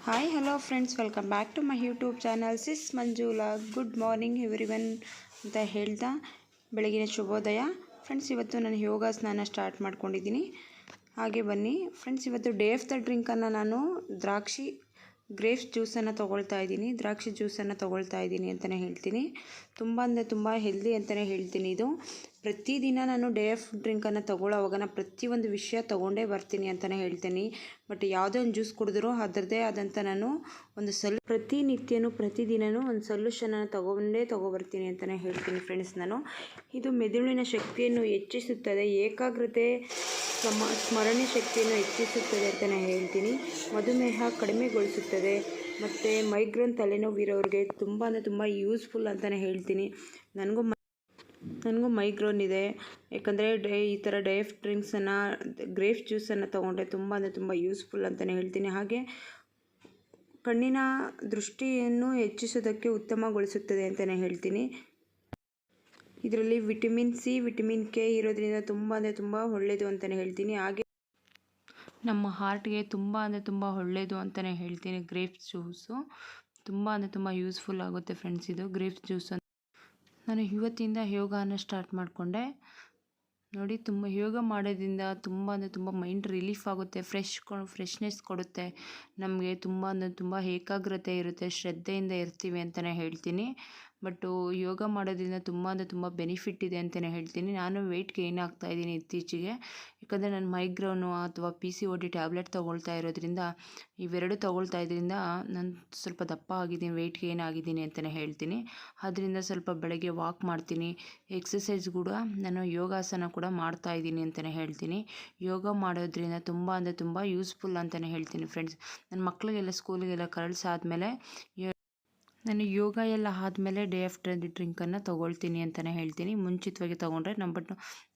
Hi hello friends, welcome back to my YouTube channel sis Manjula. Good morning everyone ಅಂತ ಹೇಳ್ತಾ ಬೆಳಗಿನ ಶುಭೋದಯ friends. ಇವತ್ತು ನಾನು ಯೋಗ ಸ್ನಾನ ಸ್ಟಾರ್ಟ್ ಮಾಡ್ಕೊಂಡಿದ್ದೀನಿ. ಹಾಗೆ ಬನ್ನಿ ಫ್ರೆಂಡ್ಸ್, ಇವತ್ತು ಡೇ ಆಫ್ ದ ಡ್ರಿಂಕನ್ನು ನಾನು ಗ್ರೇಪ್ಸ್ ಜ್ಯೂಸನ್ನು ತೊಗೊಳ್ತಾ ಇದ್ದೀನಿ ಅಂತಲೇ ಹೇಳ್ತೀನಿ. ತುಂಬ ಅಂದರೆ ತುಂಬ ಹೆಲ್ದಿ ಅಂತಲೇ ಹೇಳ್ತೀನಿ. ಇದು ಪ್ರತಿದಿನ ನಾನು ಡೇ ಆಫ್ ಡ್ರಿಂಕನ್ನು ತೊಗೊಳ್ಳೋವಾಗ ನಾನು ಪ್ರತಿಯೊಂದು ವಿಷಯ ತೊಗೊಂಡೇ ಬರ್ತೀನಿ ಅಂತಲೇ ಹೇಳ್ತೀನಿ. ಬಟ್ ಯಾವುದೇ ಒಂದು ಜ್ಯೂಸ್ ಕುಡಿದ್ರೂ ಅದರದ್ದೇ ಆದಂಥ ನಾನು ಒಂದು ಪ್ರತಿದಿನವೂ ಒಂದು ಸೊಲ್ಯೂಷನನ್ನು ತೊಗೊಬರ್ತೀನಿ ಅಂತಲೇ ಹೇಳ್ತೀನಿ ಫ್ರೆಂಡ್ಸ್. ಇದು ಮೆದುಳಿನ ಶಕ್ತಿಯನ್ನು ಹೆಚ್ಚಿಸುತ್ತದೆ, ಏಕಾಗ್ರತೆ ಸ್ಮರಣೆ ಶಕ್ತಿಯನ್ನು ಹೆಚ್ಚಿಸುತ್ತದೆ ಅಂತಲೇ ಹೇಳ್ತೀನಿ. ಮಧುಮೇಹ ಕಡಿಮೆಗೊಳಿಸುತ್ತದೆ ಮತ್ತು ಮೈಗ್ರೇನ್ ತಲೆನೋವು ಇರೋರಿಗೆ ತುಂಬ ಅಂದರೆ ತುಂಬ ಯೂಸ್ಫುಲ್ ಅಂತಲೇ ಹೇಳ್ತೀನಿ. ನನಗೂ ಮೈಗ್ರೇನ್ ಇದೆ. ಯಾಕಂದರೆ ಈ ಥರ ಡೇ ಆಫ್ ಡ್ರಿಂಕ್ಸನ್ನು ಗ್ರೇಪ್ಸ್ ಜ್ಯೂಸನ್ನು ತೊಗೊಂಡ್ರೆ ತುಂಬ ಅಂದರೆ ತುಂಬ ಯೂಸ್ಫುಲ್ ಅಂತಲೇ ಹೇಳ್ತೀನಿ. ಹಾಗೆ ಕಣ್ಣಿನ ದೃಷ್ಟಿಯನ್ನು ಹೆಚ್ಚಿಸೋದಕ್ಕೆ ಉತ್ತಮಗೊಳಿಸುತ್ತದೆ ಅಂತಲೇ ಹೇಳ್ತೀನಿ. ಇದರಲ್ಲಿ ವಿಟಮಿನ್ ಸಿ, ವಿಟಮಿನ್ ಕೆ ಇರೋದ್ರಿಂದ ತುಂಬ ಅಂದರೆ ತುಂಬ ಒಳ್ಳೆಯದು ಅಂತಲೇ ಹೇಳ್ತೀನಿ. ಹಾಗೆ ನಮ್ಮ ಹಾರ್ಟ್ಗೆ ತುಂಬ ಅಂದರೆ ತುಂಬ ಒಳ್ಳೆಯದು ಅಂತಲೇ ಹೇಳ್ತೀನಿ. ಗ್ರೇಪ್ಸ್ ಜ್ಯೂಸು ತುಂಬ ಅಂದರೆ ತುಂಬ ಯೂಸ್ಫುಲ್ ಆಗುತ್ತೆ ಫ್ರೆಂಡ್ಸ್. ಇದು ಗ್ರೇಪ್ಸ್ ಜ್ಯೂಸ್ ನಾನು ಇವತ್ತಿಂದ ಯೋಗನ ಸ್ಟಾರ್ಟ್ ಮಾಡಿಕೊಂಡೆ ನೋಡಿ. ಯೋಗ ಮಾಡೋದ್ರಿಂದ ತುಂಬ ಅಂದರೆ ತುಂಬ ಮೈಂಡ್ ರಿಲೀಫ್ ಆಗುತ್ತೆ, ಫ್ರೆಶ್ನೆಸ್ ಕೊಡುತ್ತೆ ನಮಗೆ. ತುಂಬ ಅಂದರೆ ತುಂಬ ಏಕಾಗ್ರತೆ ಇರುತ್ತೆ, ಶ್ರದ್ಧೆಯಿಂದ ಇರ್ತೀವಿ ಅಂತಲೇ ಹೇಳ್ತೀನಿ. ಬಟ್ಟು ಯೋಗ ಮಾಡೋದ್ರಿಂದ ತುಂಬ ಅಂದರೆ ತುಂಬ ಬೆನಿಫಿಟ್ ಇದೆ ಅಂತಲೇ ಹೇಳ್ತೀನಿ. ನಾನು ವೆಯ್ಟ್ ಗೇನ್ ಆಗ್ತಾಯಿದ್ದೀನಿ ಇತ್ತೀಚೆಗೆ. ಯಾಕಂದರೆ ನಾನು ಮೈಗ್ರೇನು ಅಥವಾ PCOD ಟ್ಯಾಬ್ಲೆಟ್ ತೊಗೊಳ್ತಾ ಇರೋದ್ರಿಂದ, ಇವೆರಡು ತೊಗೊಳ್ತಾ ಇದ್ರಿಂದ ನಾನು ಸ್ವಲ್ಪ ದಪ್ಪ ಆಗಿದ್ದೀನಿ, ವೆಯ್ಟ್ ಗೇನ್ ಆಗಿದ್ದೀನಿ ಅಂತಲೇ ಹೇಳ್ತೀನಿ. ಅದರಿಂದ ಸ್ವಲ್ಪ ಬೆಳಗ್ಗೆ ವಾಕ್ ಮಾಡ್ತೀನಿ, ಎಕ್ಸಸೈಸ್ ಕೂಡ ನಾನು ಯೋಗಾಸನ ಕೂಡ ಮಾಡ್ತಾಯಿದ್ದೀನಿ ಅಂತಲೇ ಹೇಳ್ತೀನಿ. ಯೋಗ ಮಾಡೋದ್ರಿಂದ ತುಂಬ ಅಂದರೆ ತುಂಬ ಯೂಸ್ಫುಲ್ ಅಂತಲೇ ಹೇಳ್ತೀನಿ ಫ್ರೆಂಡ್ಸ್. ನನ್ನ ಮಕ್ಕಳಿಗೆಲ್ಲ ಸ್ಕೂಲಿಗೆಲ್ಲ ಕಳಿಸಾದ್ಮೇಲೆ ನಾನು ಯೋಗ ಎಲ್ಲ ಆದಮೇಲೆ ಡೇ ಆಫ್ಟರ್ ಡ್ರಿಂಕನ್ನು ತೊಗೊಳ್ತೀನಿ ಅಂತಲೇ ಹೇಳ್ತೀನಿ. ಮುಂಚಿತವಾಗಿ ತೊಗೊಂಡ್ರೆ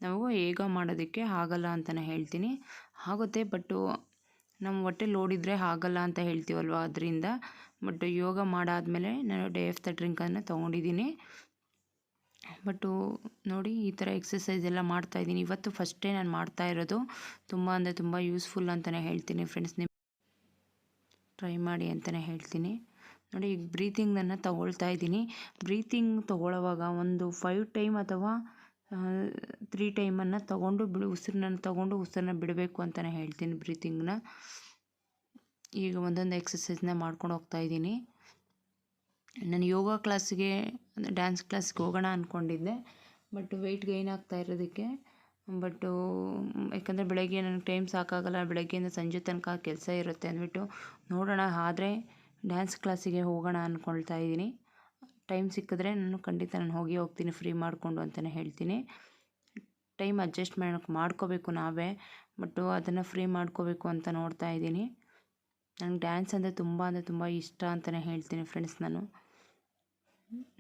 ನಾವು ಯೋಗ ಮಾಡೋದಕ್ಕೆ ಆಗಲ್ಲ ಅಂತಲೇ ಹೇಳ್ತೀನಿ. ಆಗುತ್ತೆ, ಬಟ್ಟು ನಮ್ಮ ಹೊಟ್ಟೆ ಲೋಡಿದ್ರೆ ಆಗಲ್ಲ ಅಂತ ಹೇಳ್ತೀವಲ್ವ, ಅದರಿಂದ. ಬಟ್ ಯೋಗ ಮಾಡಾದಮೇಲೆ ನಾನು ಡೇ ಆಫ್ ದ ಡ್ರಿಂಕನ್ನು ತೊಗೊಂಡಿದ್ದೀನಿ. ಬಟ್ಟು ನೋಡಿ, ಈ ಥರ ಎಕ್ಸಸೈಸ್ ಎಲ್ಲ ಮಾಡ್ತಾಯಿದ್ದೀನಿ. ಇವತ್ತು ಫಸ್ಟ್ ಡೇ ನಾನು ಮಾಡ್ತಾ ಇರೋದು. ತುಂಬ ಅಂದರೆ ತುಂಬ ಯೂಸ್ಫುಲ್ ಅಂತಲೇ ಹೇಳ್ತೀನಿ ಫ್ರೆಂಡ್ಸ್. ನೀವು ಟ್ರೈ ಮಾಡಿ ಅಂತಲೇ ಹೇಳ್ತೀನಿ. ನೋಡಿ, ಈಗ ಬ್ರೀತಿಂಗನ್ನು ತೊಗೊಳ್ತಾ ಇದ್ದೀನಿ. ಬ್ರೀತಿಂಗ್ ತೊಗೊಳ್ಳೋವಾಗ ಒಂದು 5 ಟೈಮ್ ಅಥವಾ 3 ಟೈಮನ್ನು ಉಸಿರನ್ನ ಬಿಡಬೇಕು ಅಂತಲೇ ಹೇಳ್ತೀನಿ ಬ್ರೀತಿಂಗ್ನ. ಈಗ ಒಂದೊಂದು ಎಕ್ಸಸೈಸ್ನ ಮಾಡ್ಕೊಂಡು ಹೋಗ್ತಾ ಇದ್ದೀನಿ. ನಾನು ಯೋಗ ಕ್ಲಾಸಿಗೆ, ಡ್ಯಾನ್ಸ್ ಕ್ಲಾಸ್ಗೆ ಹೋಗೋಣ ಅಂದ್ಕೊಂಡಿದ್ದೆ. ಬಟ್ ವೆಯ್ಟ್ ಗೈನ್ ಆಗ್ತಾ ಇರೋದಕ್ಕೆ ಯಾಕಂದರೆ ಬೆಳಗ್ಗೆ ನನಗೆ ಟೈಮ್ ಸಾಕಾಗಲ್ಲ, ಬೆಳಗ್ಗೆಯಿಂದ ಸಂಜೆ ತನಕ ಕೆಲಸ ಇರುತ್ತೆ ಅಂದ್ಬಿಟ್ಟು ನೋಡೋಣ. ಆದರೆ ಡ್ಯಾನ್ಸ್ ಕ್ಲಾಸಿಗೆ ಹೋಗೋಣ ಅಂದ್ಕೊಳ್ತಾ ಇದ್ದೀನಿ. ಟೈಮ್ ಸಿಕ್ಕಿದ್ರೆ ನಾನು ಹೋಗ್ತೀನಿ ಫ್ರೀ ಮಾಡಿಕೊಂಡು ಅಂತಲೇ ಹೇಳ್ತೀನಿ. ಟೈಮ್ ಅಡ್ಜಸ್ಟ್ ಮಾಡ್ಕೋಬೇಕು ನಾವೇ, ಬಟ್ಟು ಅದನ್ನು ಫ್ರೀ ಮಾಡ್ಕೋಬೇಕು ಅಂತ ನೋಡ್ತಾ ಇದ್ದೀನಿ. ನನಗೆ ಡ್ಯಾನ್ಸ್ ಅಂದರೆ ತುಂಬ ಇಷ್ಟ ಅಂತಲೇ ಹೇಳ್ತೀನಿ ಫ್ರೆಂಡ್ಸ್. ನಾನು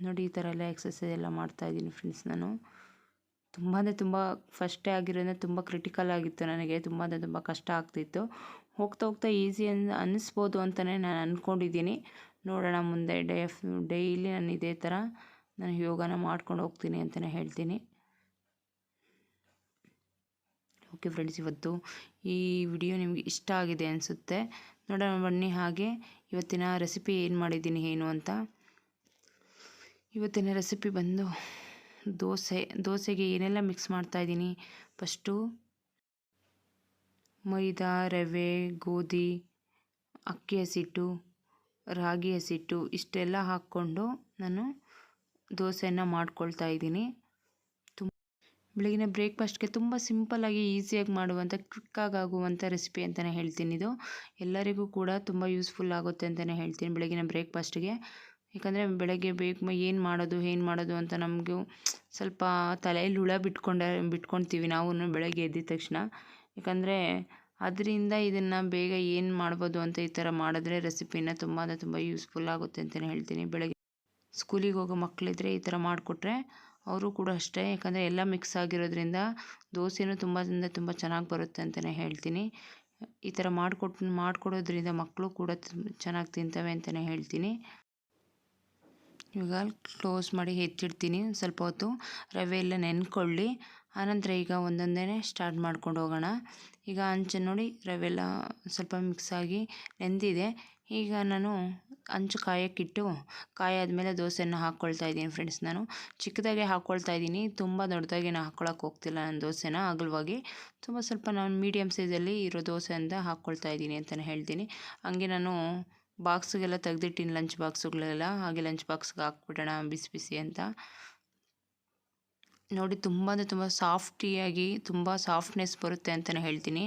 ನೋಡಿ, ಈ ಥರ ಎಲ್ಲ ಎಕ್ಸಸೈಸ್ ಎಲ್ಲ ಮಾಡ್ತಾಯಿದ್ದೀನಿ ಫ್ರೆಂಡ್ಸ್. ನಾನು ತುಂಬ ಅಂದರೆ ತುಂಬ ಫಸ್ಟೇ ಆಗಿರೋದ್ರಿಂದ ತುಂಬ ಕ್ರಿಟಿಕಲ್ ಆಗಿತ್ತು ನನಗೆ. ತುಂಬ ಅಂದರೆ ತುಂಬ ಕಷ್ಟ ಆಗ್ತಿತ್ತು. ಹೋಗ್ತಾ ಈಸಿ ಅನ್ನಿಸ್ಬೋದು ಅಂತಲೇ ನಾನು ಅಂದ್ಕೊಂಡಿದ್ದೀನಿ. ನೋಡೋಣ ಮುಂದೆ ಡೈಲಿ ನಾನು ಇದೇ ಥರ ನಾನು ಯೋಗನ ಮಾಡ್ಕೊಂಡು ಹೋಗ್ತೀನಿ ಅಂತಲೇ ಹೇಳ್ತೀನಿ. ಓಕೆ ಫ್ರೆಂಡ್ಸ್, ಇವತ್ತು ಈ ವಿಡಿಯೋ ನಿಮಗೆ ಇಷ್ಟ ಆಗಿದೆ ಅನಿಸುತ್ತೆ. ನೋಡೋಣ ಬನ್ನಿ. ಹಾಗೆ ಇವತ್ತಿನ ರೆಸಿಪಿ ಏನು ಅಂತ. ಇವತ್ತಿನ ರೆಸಿಪಿ ಬಂದು ದೋಸೆಗೆ ಏನೆಲ್ಲ ಮಿಕ್ಸ್ ಮಾಡ್ತಾಯಿದ್ದೀನಿ. ಫಸ್ಟು ಮೈದಾ, ರವೆ, ಗೋಧಿ, ಅಕ್ಕಿ ಹಸಿಟ್ಟು, ರಾಗಿ ಹಸಿಟ್ಟು ಇಷ್ಟೆಲ್ಲ ಹಾಕ್ಕೊಂಡು ನಾನು ದೋಸೆಯನ್ನು ಮಾಡ್ಕೊಳ್ತಾ ಇದ್ದೀನಿ. ಬೆಳಗಿನ ಬ್ರೇಕ್ಫಾಸ್ಟ್ಗೆ ತುಂಬ ಸಿಂಪಲ್ಲಾಗಿ ಈಸಿಯಾಗಿ ಮಾಡುವಂಥ ಕ್ವಿಕ್ಕಾಗಿ ಆಗುವಂಥ ರೆಸಿಪಿ ಅಂತಲೇ ಹೇಳ್ತೀನಿ. ಇದು ಎಲ್ಲರಿಗೂ ಕೂಡ ತುಂಬ ಯೂಸ್ಫುಲ್ ಆಗುತ್ತೆ ಅಂತಲೇ ಹೇಳ್ತೀನಿ ಬೆಳಗಿನ ಬ್ರೇಕ್ಫಾಸ್ಟ್ಗೆ. ಯಾಕಂದರೆ ಬೆಳಗ್ಗೆ ಏನು ಮಾಡೋದು ಅಂತ ನಮಗೂ ಸ್ವಲ್ಪ ತಲೆಯಲ್ಲಿ ಹುಳ ಬಿಟ್ಕೊಳ್ತೀವಿ ನಾವು ಬೆಳಗ್ಗೆ ಎದ್ದ ತಕ್ಷಣ. ಯಾಕಂದರೆ ಅದರಿಂದ ಇದನ್ನು ಬೇಗ ಏನು ಮಾಡ್ಬೋದು ಅಂತ ಈ ಥರ ಮಾಡಿದ್ರೆ ರೆಸಿಪಿನ ತುಂಬ ಅಂದರೆ ತುಂಬ ಯೂಸ್ಫುಲ್ ಆಗುತ್ತೆ ಅಂತಲೇ ಹೇಳ್ತೀನಿ. ಬೆಳಗ್ಗೆ ಸ್ಕೂಲಿಗೆ ಹೋಗೋ ಮಕ್ಕಳಿದ್ರೆ ಈ ಥರ ಮಾಡಿಕೊಟ್ರೆ ಅವರು ಕೂಡ ಅಷ್ಟೇ. ಯಾಕಂದರೆ ಎಲ್ಲ ಮಿಕ್ಸ್ ಆಗಿರೋದ್ರಿಂದ ದೋಸೆನೂ ತುಂಬ ಅಂದರೆ ತುಂಬ ಚೆನ್ನಾಗಿ ಬರುತ್ತೆ ಅಂತಲೇ ಹೇಳ್ತೀನಿ. ಈ ಥರ ಮಾಡಿಕೊಡೋದ್ರಿಂದ ಮಕ್ಕಳು ಕೂಡ ಚೆನ್ನಾಗಿ ತಿಂತವೆ ಅಂತಲೇ ಹೇಳ್ತೀನಿ. ಇವಾಗ ಕ್ಲೋಸ್ ಮಾಡಿ ಹೆಚ್ಚಿಡ್ತೀನಿ. ಸ್ವಲ್ಪ ಹೊತ್ತು ರವೆ ಎಲ್ಲ ನೆನ್ಕೊಳ್ಳಿ. ಆನಂತರ ಈಗ ಒಂದೊಂದೇ ಸ್ಟಾರ್ಟ್ ಮಾಡ್ಕೊಂಡು ಹೋಗೋಣ. ಈಗ ಹಂಚನ್ನು ನೋಡಿ ರವೆಲ್ಲ ಸ್ವಲ್ಪ ಮಿಕ್ಸ್ ಆಗಿ ನೆಂದಿದೆ. ಈಗ ನಾನು ಹಂಚು ಕಾಯಕ್ಕಿಟ್ಟು ಕಾಯಾದ್ಮೇಲೆ ದೋಸೆಯನ್ನು ಹಾಕ್ಕೊಳ್ತಾ ಇದ್ದೀನಿ ಫ್ರೆಂಡ್ಸ್. ನಾನು ಚಿಕ್ಕದಾಗೆ ಹಾಕ್ಕೊಳ್ತಾ ಇದ್ದೀನಿ, ತುಂಬ ದೊಡ್ಡದಾಗಿ ಹಾಕ್ಕೊಳಕ್ಕೆ ಹೋಗ್ತಿಲ್ಲ ನಾನು ದೋಸೆನ. ಅಗಲವಾಗಿ ಸ್ವಲ್ಪ ನಾನು ಮೀಡಿಯಮ್ ಸೈಜಲ್ಲಿ ಇರೋ ದೋಸೆ ಅಂತ ಹಾಕ್ಕೊಳ್ತಾ ಇದ್ದೀನಿ ಅಂತಲೇ ಹೇಳ್ತೀನಿ. ಹಂಗೆ ನಾನು ಬಾಕ್ಸಿಗೆಲ್ಲ ತೆಗೆದಿಟ್ಟಿನಿ, ಲಂಚ್ ಬಾಕ್ಸುಗಳೆಲ್ಲ. ಹಾಗೆ ಲಂಚ್ ಬಾಕ್ಸ್ಗೆ ಹಾಕ್ಬಿಡೋಣ ಬಿಸಿ ಬಿಸಿ ಅಂತ. ನೋಡಿ ತುಂಬ ಅಂದರೆ ತುಂಬ ಸಾಫ್ಟಿಯಾಗಿ ತುಂಬ ಸಾಫ್ಟ್ನೆಸ್ ಬರುತ್ತೆ ಅಂತಲೇ ಹೇಳ್ತೀನಿ.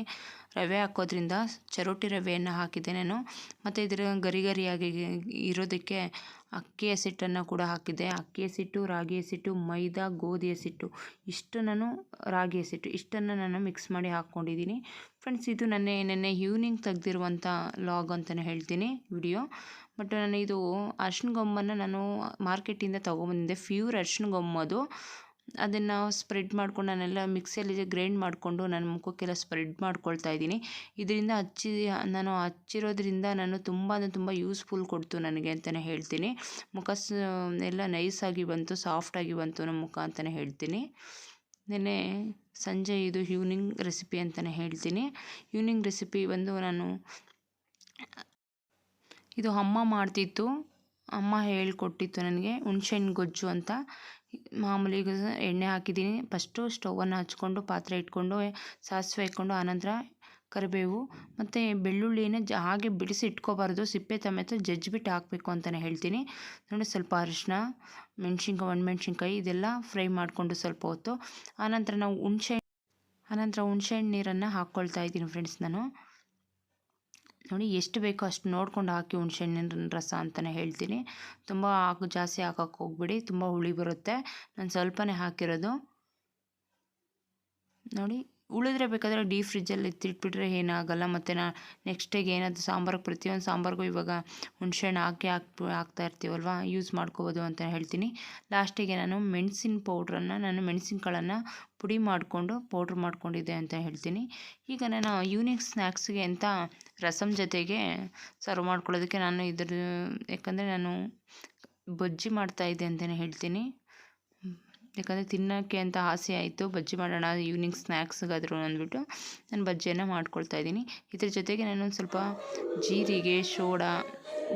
ರವೆ ಹಾಕೋದ್ರಿಂದ ಚರೋಟಿ ರವೆಯನ್ನು ಹಾಕಿದ್ದೆ ನಾನು. ಮತ್ತು ಇದರ ಗರಿ ಗರಿಯಾಗಿ ಇರೋದಕ್ಕೆ ಅಕ್ಕಿ ಹಸಿಟ್ಟನ್ನು ಕೂಡ ಹಾಕಿದ್ದೆ. ಅಕ್ಕಿ ಹಸಿಟ್ಟು, ರಾಗಿ ಹಸಿಟ್ಟು, ಮೈದಾ, ಗೋಧಿ ಹಸಿಟ್ಟು ಇಷ್ಟು ನಾನು ರಾಗಿ ಹಸಿಟ್ಟು ಇಷ್ಟನ್ನು ನಾನು ಮಿಕ್ಸ್ ಮಾಡಿ ಹಾಕ್ಕೊಂಡಿದ್ದೀನಿ ಫ್ರೆಂಡ್ಸ್. ಇದು ನೆನ್ನೆ ಈವ್ನಿಂಗ್ ತೆಗೆದಿರುವಂಥ ಲಾಗ್ ಅಂತಲೇ ಹೇಳ್ತೀನಿ ವಿಡಿಯೋ. ಬಟ್ ನಾನು ಇದು ಅರ್ಶಿನ ಗೊಂಬನ್ನು ನಾನು ಮಾರ್ಕೆಟಿಂದ ತೊಗೊಂಬಂದಿದ್ದೆ, ಪ್ಯೂರ್ ಅರ್ಶಿನ ಗೊಂಬದು. ಅದನ್ನು ಸ್ಪ್ರೆಡ್ ಮಾಡ್ಕೊಂಡು ನಾನೆಲ್ಲ ಮಿಕ್ಸಿಯಲ್ಲಿ ಗ್ರೈಂಡ್ ಮಾಡಿಕೊಂಡು ನನ್ನ ಮುಖಕ್ಕೆಲ್ಲ ಸ್ಪ್ರೆಡ್ ಮಾಡ್ಕೊಳ್ತಾ ಇದ್ದೀನಿ. ಇದರಿಂದ ನಾನು ಹಚ್ಚಿರೋದ್ರಿಂದ ನಾನು ತುಂಬ ಅಂದರೆ ತುಂಬ ಯೂಸ್ಫುಲ್ ಕೊಡ್ತು ನನಗೆ ಅಂತಲೇ ಹೇಳ್ತೀನಿ. ಮುಖ ಎಲ್ಲ ನೈಸಾಗಿ ಬಂತು, ಸಾಫ್ಟಾಗಿ ಬಂತು ನಮ್ಮ ಮುಖ ಅಂತಲೇ ಹೇಳ್ತೀನಿ. ನೆನ್ನೆ ಸಂಜೆ ಇದು ಈವ್ನಿಂಗ್ ರೆಸಿಪಿ ಅಂತಲೇ ಹೇಳ್ತೀನಿ. ಈವ್ನಿಂಗ್ ರೆಸಿಪಿ ಬಂದು ನಾನು ಇದು ಅಮ್ಮ ಮಾಡ್ತಿತ್ತು, ಅಮ್ಮ ಹೇಳ್ಕೊಟ್ಟಿತ್ತು ನನಗೆ, ಹುಣ್ಸೆಹಣ್ಣು ಗೊಜ್ಜು ಅಂತ. ಮಾಮೂಲಿ ಎಣ್ಣೆ ಹಾಕಿದ್ದೀನಿ. ಫಸ್ಟು ಸ್ಟವನ್ನು ಹಚ್ಕೊಂಡು ಪಾತ್ರೆ ಇಟ್ಕೊಂಡು ಸಾಸಿವೆ ಇಟ್ಕೊಂಡು ಆನಂತರ ಕರಿಬೇವು ಮತ್ತು ಬೆಳ್ಳುಳ್ಳಿನ ಹಾಗೆ ಬಿಡಿಸಿ ಇಟ್ಕೋಬಾರ್ದು, ಸಿಪ್ಪೆ ಸಮೇತ ಜಜ್ಜಿಬಿಟ್ಟು ಹಾಕಬೇಕು ಅಂತಲೇ ಹೇಳ್ತೀನಿ. ನೋಡಿ ಸ್ವಲ್ಪ ಅರಿಶಿನ, ಒಣಮೆಣ್ಸಿನ್ಕಾಯಿ ಇದೆಲ್ಲ ಫ್ರೈ ಮಾಡಿಕೊಂಡು ಸ್ವಲ್ಪ ಹೊತ್ತು ಆನಂತರ ನಾವು ಹುಣಸೆಹಣ್ಣು ನೀರನ್ನು ಹಾಕ್ಕೊಳ್ತಾ ಇದ್ದೀನಿ ಫ್ರೆಂಡ್ಸ್. ನಾನು ನೋಡಿ ಎಷ್ಟು ಬೇಕೋ ಅಷ್ಟು ನೋಡ್ಕೊಂಡು ಹಾಕಿ ಹುಣಸೆಹಣ್ಣಿನ ರಸ ಅಂತಲೇ ಹೇಳ್ತೀನಿ. ತುಂಬ ಜಾಸ್ತಿ ಹಾಕೋಕ್ಕೆ ಹೋಗ್ಬಿಡಿ, ತುಂಬ ಹುಳಿ ಬರುತ್ತೆ. ನಾನು ಸ್ವಲ್ಪನೇ ಹಾಕಿರೋದು. ನೋಡಿ ಉಳಿದ್ರೆ ಬೇಕಾದರೆ ಡೀಪ್ ಫ್ರಿಜ್ಜಲ್ಲಿ ಎತ್ತಿಟ್ಬಿಟ್ರೆ ಏನಾಗಲ್ಲ. ಮತ್ತು ನೆಕ್ಸ್ಟ್ ಡೇಗೆ ಏನಾದರೂ ಸಾಂಬಾರಿಗೆ, ಪ್ರತಿಯೊಂದು ಸಾಂಬಾರಿಗೂ ಇವಾಗ ಹುಣಸೆಹಣ್ಣು ಹಾಕ್ತಾ ಇರ್ತೀವಲ್ವ, ಯೂಸ್ ಮಾಡ್ಕೋಬೋದು ಅಂತ ಹೇಳ್ತೀನಿ. ಲಾಸ್ಟಿಗೆ ನಾನು ಮೆಣಸಿನಕಾಳನ್ನು ಪುಡಿ ಮಾಡಿಕೊಂಡು ಪೌಡ್ರ್ ಮಾಡ್ಕೊಂಡಿದ್ದೆ ಅಂತ ಹೇಳ್ತೀನಿ. ಈಗ ನಾನು ಈವ್ನಿಂಗ್ ಸ್ನ್ಯಾಕ್ಸ್ಗೆ ಅಂತ ರಸಮ್ ಜೊತೆಗೆ ಸರ್ವ್ ಮಾಡ್ಕೊಳ್ಳೋದಕ್ಕೆ ನಾನು ಯಾಕಂದರೆ ನಾನು ಬಜ್ಜಿ ಮಾಡ್ತಾಯಿದ್ದೆ ಅಂತಲೇ ಹೇಳ್ತೀನಿ. ಯಾಕಂದರೆ ತಿನ್ನೋಕ್ಕೆ ಅಂತ ಆಸೆ ಆಯಿತು, ಬಜ್ಜಿ ಮಾಡೋಣ ಈವ್ನಿಂಗ್ ಸ್ನ್ಯಾಕ್ಸ್ಗಾದರೂ ಅಂದ್ಬಿಟ್ಟು ನಾನು ಬಜ್ಜಿಯನ್ನು ಮಾಡ್ಕೊಳ್ತಾ ಇದ್ದೀನಿ. ಇದ್ರ ಜೊತೆಗೆ ನಾನು ಸ್ವಲ್ಪ ಜೀರಿಗೆ, ಸೋಡಾ,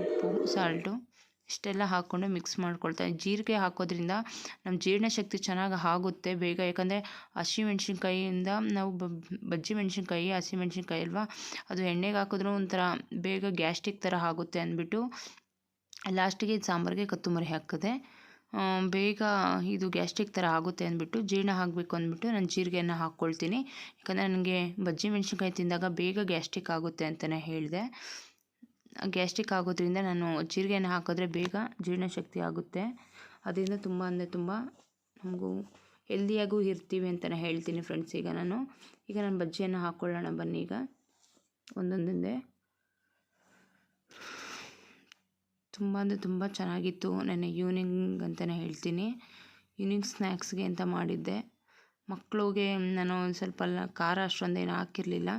ಉಪ್ಪು, ಸಾಲ್ಟು ಇಷ್ಟೆಲ್ಲ ಹಾಕ್ಕೊಂಡು ಮಿಕ್ಸ್ ಮಾಡ್ಕೊಳ್ತಾ ಇದ್ದೀನಿ. ಜೀರಿಗೆ ಹಾಕೋದ್ರಿಂದ ನಮ್ಮ ಜೀರ್ಣಶಕ್ತಿ ಚೆನ್ನಾಗಿ ಆಗುತ್ತೆ ಬೇಗ. ಯಾಕಂದರೆ ಹಸಿಮೆಣ್ಸಿನ್ಕಾಯಿಯಿಂದ ನಾವು ಬಜ್ಜಿ ಮೆಣಸಿನ್ಕಾಯಿ, ಹಸಿಮೆಣ್ಸಿನ್ಕಾಯಿ ಅಲ್ವಾ, ಅದು ಎಣ್ಣೆಗೆ ಹಾಕಿದ್ರೂ ಒಂಥರ ಬೇಗ ಗ್ಯಾಸ್ಟ್ರಿಕ್ ಥರ ಆಗುತ್ತೆ ಅಂದ್ಬಿಟ್ಟು ಲಾಸ್ಟಿಗೆ ಸಾಂಬಾರಿಗೆ ಕೊತ್ತಂಬರಿ ಹಾಕಿದೆ. ಬೇಗ ಇದು ಗ್ಯಾಸ್ಟ್ರಿಕ್ ಥರ ಆಗುತ್ತೆ ಅಂದ್ಬಿಟ್ಟು, ಜೀರ್ಣ ಆಗಬೇಕು ಅಂದ್ಬಿಟ್ಟು ನಾನು ಜೀರಿಗೆಯನ್ನು ಹಾಕ್ಕೊಳ್ತೀನಿ. ಯಾಕಂದರೆ ನನಗೆ ಬಜ್ಜಿ ಮೆಣಸಿನ್ಕಾಯಿ ತಿಂದಾಗ ಬೇಗ ಗ್ಯಾಸ್ಟ್ರಿಕ್ ಆಗುತ್ತೆ ಅಂತಲೇ ಹೇಳಿದೆ. ಗ್ಯಾಸ್ಟ್ರಿಕ್ ಆಗೋದ್ರಿಂದ ನಾನು ಜೀರಿಗೆಯನ್ನು ಹಾಕಿದ್ರೆ ಬೇಗ ಜೀರ್ಣಶಕ್ತಿ ಆಗುತ್ತೆ. ಅದರಿಂದ ತುಂಬ ಅಂದರೆ ತುಂಬ ನಮಗೂ ಹೆಲ್ದಿಯಾಗೂ ಇರ್ತೀವಿ ಅಂತಲೇ ಹೇಳ್ತೀನಿ ಫ್ರೆಂಡ್ಸ್. ಈಗ ನಾನು ಬಜ್ಜಿಯನ್ನು ಹಾಕ್ಕೊಳ್ಳೋಣ ಬನ್ನಿ. ಈಗ ಒಂದೊಂದೇ ತುಂಬ ಅಂದರೆ ತುಂಬ ಚೆನ್ನಾಗಿತ್ತು. ನೆನ್ನೆ ಈವ್ನಿಂಗ್ ಅಂತಲೇ ಹೇಳ್ತೀನಿ. ಈವ್ನಿಂಗ್ ಸ್ನ್ಯಾಕ್ಸ್ಗೆ ಅಂತ ಮಾಡಿದ್ದೆ. ಮಕ್ಕಳಿಗೆ ನಾನು ಸ್ವಲ್ಪ ಖಾರ ಅಷ್ಟೊಂದೇನು ಹಾಕಿರಲಿಲ್ಲ.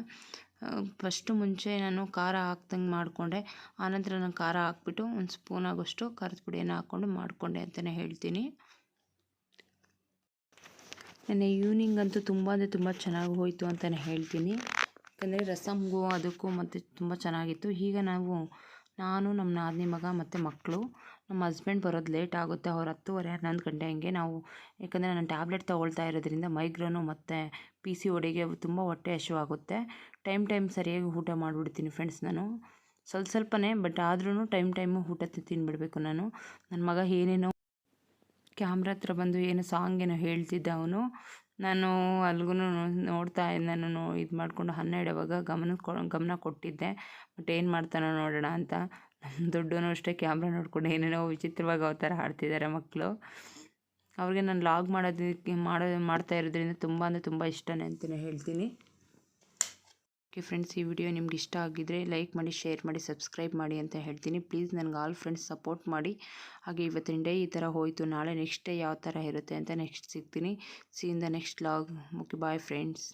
ಫಸ್ಟು ಮುಂಚೆ ನಾನು ಖಾರ ಹಾಕ್ದಂಗೆ ಮಾಡಿಕೊಂಡೆ. ಆನಂತರ ನಾನು ಖಾರ ಹಾಕ್ಬಿಟ್ಟು ಒಂದು ಸ್ಪೂನ್ ಆಗೋಷ್ಟು ಖಾರದ ಪುಡಿಯನ್ನು ಹಾಕ್ಕೊಂಡು ಮಾಡಿಕೊಂಡೆ ಅಂತಲೇ ಹೇಳ್ತೀನಿ. ನೆನ್ನೆ ಈವ್ನಿಂಗ್ ಅಂತೂ ತುಂಬ ಅಂದರೆ ತುಂಬ ಚೆನ್ನಾಗಿ ಹೋಯಿತು ಅಂತಲೇ ಹೇಳ್ತೀನಿ. ಯಾಕಂದರೆ ರಸಮ್ಗೂ ಅದಕ್ಕೂ ಮತ್ತು ತುಂಬ ಚೆನ್ನಾಗಿತ್ತು. ಈಗ ನಾನು ನಮ್ಮ ನಾದಿನಿ ಮಗ ಮತ್ತು ಮಕ್ಕಳು, ನಮ್ಮ ಹಸ್ಬೆಂಡ್ ಬರೋದು ಲೇಟ್ ಆಗುತ್ತೆ. ಅವ್ರು 10:30 11 ಗಂಟೆ ಹಂಗೆ. ಯಾಕಂದರೆ ನಾನು ಟ್ಯಾಬ್ಲೆಟ್ ತೊಗೊಳ್ತಾ ಇರೋದ್ರಿಂದ ಮೈಗ್ರೇನು ಮತ್ತು PCODಗೆ ತುಂಬ ಹೊಟ್ಟೆ ಹಸಿವಾಗುತ್ತೆ. ಟೈಮ್ ಸರಿಯಾಗಿ ಊಟ ಮಾಡಿಬಿಡ್ತೀನಿ ಫ್ರೆಂಡ್ಸ್. ನಾನು ಸ್ವಲ್ಪನೇ ಬಟ್ ಆದ್ರೂ ಟೈಮು ಊಟ ತಿಂದುಬಿಡಬೇಕು ನಾನು. ನನ್ನ ಮಗ ಏನೇನೋ ಕ್ಯಾಮ್ರಾ ಹತ್ರ ಬಂದು ಏನೋ ಸಾಂಗ್ ಏನೋ ಹೇಳ್ತಿದ್ದ ಅವನು. ನಾನು ಅಲ್ಲಿಗೂ ನೋಡ್ತಾ ನಾನು ಇದು ಮಾಡಿಕೊಂಡು 12 ಆವಾಗ ಗಮನ ಕೊಟ್ಟಿದ್ದೆ. ಬಟ್ ಏನು ಮಾಡ್ತಾನೋ ನೋಡೋಣ ಅಂತ. ನಮ್ಮ ದೊಡ್ಡವನು ಅಷ್ಟೇ ಕ್ಯಾಮ್ರಾ ನೋಡ್ಕೊಂಡು ಏನೇನೋ ವಿಚಿತ್ರವಾಗಿ ಅವತಾರ ಆಡ್ತಿದ್ದಾರೆ ಮಕ್ಕಳು. ಅವ್ರಿಗೆ ನಾನು ಲಾಗ್ ಮಾಡ್ತಾ ಇರೋದ್ರಿಂದ ತುಂಬ ಅಂದರೆ ತುಂಬ ಇಷ್ಟನೇ ಅಂತಲೇ ಹೇಳ್ತೀನಿ. ಓಕೆ ಫ್ರೆಂಡ್ಸ್, ಈ ವಿಡಿಯೋ ನಿಮ್ಗೆ ಇಷ್ಟ ಆಗಿದ್ದರೆ ಲೈಕ್ ಮಾಡಿ, ಶೇರ್ ಮಾಡಿ, ಸಬ್ಸ್ಕ್ರೈಬ್ ಮಾಡಿ ಅಂತ ಹೇಳ್ತೀನಿ. ಪ್ಲೀಸ್ ನನಗೆ ಆಲ್ ಫ್ರೆಂಡ್ಸ್ ಸಪೋರ್ಟ್ ಮಾಡಿ. ಹಾಗೆ ಇವತ್ತಿನ ಡೇ ಈ ಥರ ಹೋಯಿತು. ನಾಳೆ ನೆಕ್ಸ್ಟ್ ಡೇ ಯಾವ ಥರ ಇರುತ್ತೆ ಅಂತ ನೆಕ್ಸ್ಟ್ ಸಿಗ್ತೀನಿ. See in the next log. Okay, bye friends.